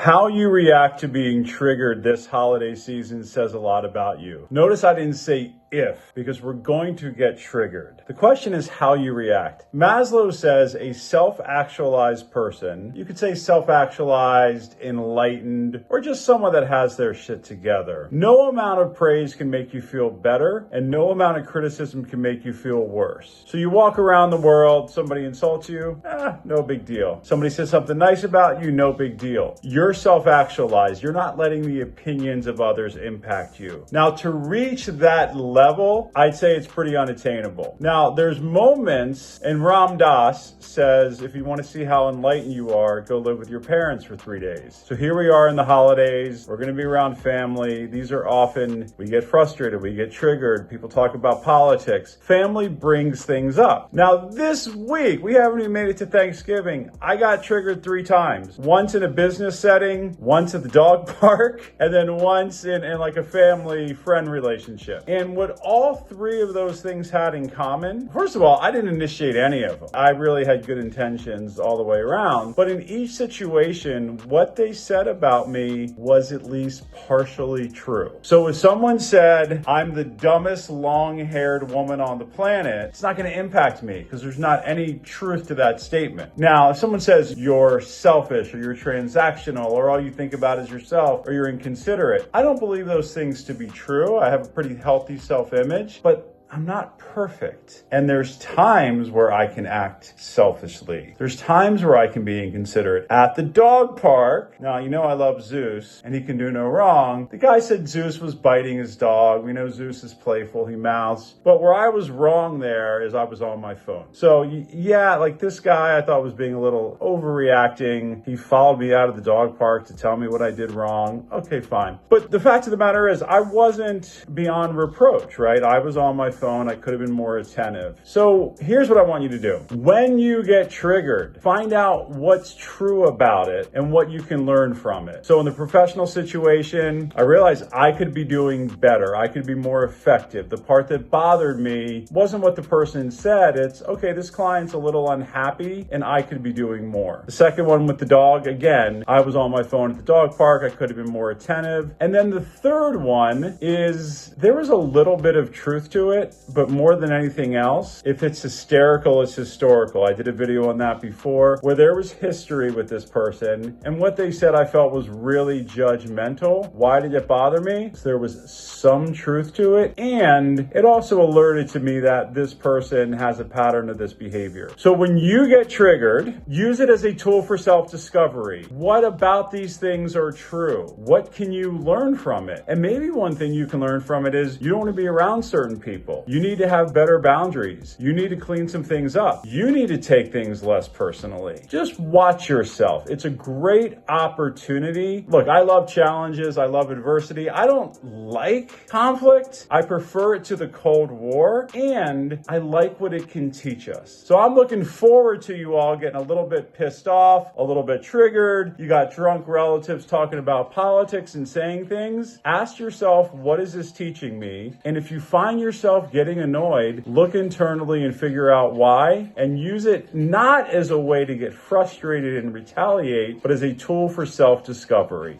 How you react to being triggered this holiday season says a lot about you. Notice I didn't say if, because we're going to get triggered. The question is how you react. Maslow says a self-actualized person, you could say self-actualized, enlightened, or just someone that has their shit together. No amount of praise can make you feel better, and no amount of criticism can make you feel worse. So you walk around the world, somebody insults you, no big deal. Somebody says something nice about you, no big deal. You're self-actualized. You're not letting the opinions of others impact you. Now, to reach that level, I'd say it's pretty unattainable. Now, there's moments, and Ram Dass says, if you want to see how enlightened you are, go live with your parents for 3 days. So here we are in the holidays. We're going to be around family. These are often, we get frustrated, we get triggered. People talk about politics. Family brings things up. Now, this week, we haven't even made it to Thanksgiving. I got triggered 3 times. Once in a business setting, once at the dog park, and then once in like a family friend relationship. And what all 3 of those things had in common, first of all, I didn't initiate any of them. I really had good intentions all the way around. But in each situation, what they said about me was at least partially true. So if someone said, I'm the dumbest long-haired woman on the planet, it's not going to impact me because there's not any truth to that statement. Now, if someone says you're selfish or you're transactional or all you think about is yourself or you're inconsiderate, I don't believe those things to be true. I have a pretty healthy self-image, but I'm not perfect. And there's times where I can act selfishly. There's times where I can be inconsiderate. At the dog park, now you know I love Zeus and he can do no wrong. The guy said Zeus was biting his dog. We know Zeus is playful, he mouths. But where I was wrong there is I was on my phone. So yeah, like this guy I thought was being a little overreacting. He followed me out of the dog park to tell me what I did wrong. Okay, fine. But the fact of the matter is I wasn't beyond reproach, right? I was on my phone. I could have been more attentive. So here's what I want you to do. When you get triggered, find out what's true about it and what you can learn from it. So in the professional situation, I realized I could be doing better. I could be more effective. The part that bothered me wasn't what the person said. It's, okay, this client's a little unhappy and I could be doing more. The second one with the dog, again, I was on my phone at the dog park. I could have been more attentive. And then the third one is there was a little bit of truth to it. But more than anything else, if it's hysterical, it's historical. I did a video on that before where there was history with this person and what they said I felt was really judgmental. Why did it bother me? So there was some truth to it, and it also alerted to me that this person has a pattern of this behavior. So when you get triggered, use it as a tool for self-discovery. What about these things are true? What can you learn from it? And maybe one thing you can learn from it is you don't want to be around certain people. You need to have better boundaries. You need to clean some things up. You need to take things less personally. Just watch yourself. It's a great opportunity. Look, I love challenges. I love adversity. I don't like conflict. I prefer it to the Cold War, and I like what it can teach us. So I'm looking forward to you all getting a little bit pissed off, a little bit triggered. You got drunk relatives talking about politics and saying things. Ask yourself, what is this teaching me? And if you find yourself getting annoyed, look internally and figure out why, and use it not as a way to get frustrated and retaliate, but as a tool for self-discovery.